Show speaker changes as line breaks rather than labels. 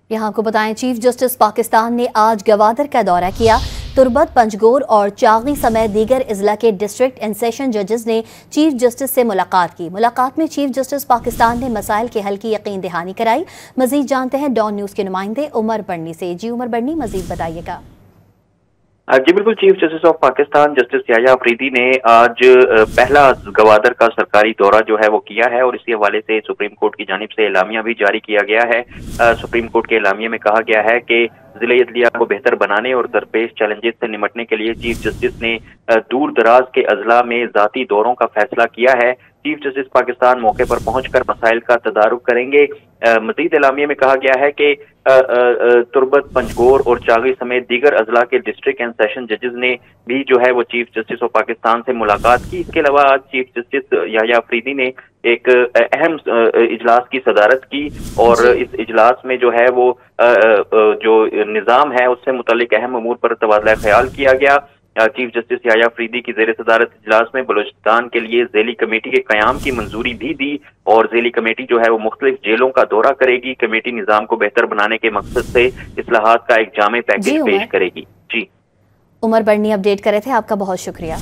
यहाँ आपको बताएं, चीफ जस्टिस पाकिस्तान ने आज गवादर का दौरा किया। तुर्बत, पंजगोर और चागी समेत दीगर अजला के डिस्ट्रिक्ट एंड सेशन जजेस ने चीफ जस्टिस से मुलाकात की। मुलाकात में चीफ जस्टिस पाकिस्तान ने मसाइल के हल की यकीन दहानी कराई। मजीद जानते हैं डॉन न्यूज के नुमाइंदे उमर बर्नी से। जी उमर बर्नी, मजीद बताइएगा।
जी बिल्कुल, chief justice of Pakistan justice Yahya Afridi ने आज पहला गवादर का सरकारी दौरा जो है वो किया है और इसी हवाले से सुप्रीम कोर्ट की जानिब से एलामिया भी जारी किया गया है। सुप्रीम कोर्ट के एलामिया में कहा गया है कि जिले अदलिया को बेहतर बनाने और दरपेश चैलेंजेस से निपटने के लिए चीफ जस्टिस ने दूर दराज के अजला में जाती दौरों का फैसला किया है। चीफ जस्टिस पाकिस्तान मौके पर पहुंचकर मसाइल का तदारुक करेंगे। मजीद एलामिया में कहा गया है कि तुर्बत, पंजगोर और चागी समेत दीगर अजला के डिस्ट्रिक्ट एंड सेशन जजेस ने भी जो है वो चीफ जस्टिस ऑफ पाकिस्तान से मुलाकात की। इसके अलावा आज चीफ जस्टिस याह्या अफरीदी ने एक अहम इजलास की सदारत की और इस इजलास में जो है वो जो निज़ाम है उससे मुतल्लिक अहम अमूर पर तबादला ख्याल किया गया। चीफ जस्टिस याह्या अफरीदी की जेर सदारत इजलास में बलूचिस्तान के लिए जेली कमेटी के कयाम की मंजूरी भी दी और जेली कमेटी जो है वो मुख्तलिफ जेलों का दौरा करेगी। कमेटी निज़ाम को बेहतर बनाने के मकसद से इस्लाहात का एक जामे पैकेज पेश करेगी। जी
उमर बर्नी अपडेट कर रहे थे, आपका बहुत शुक्रिया।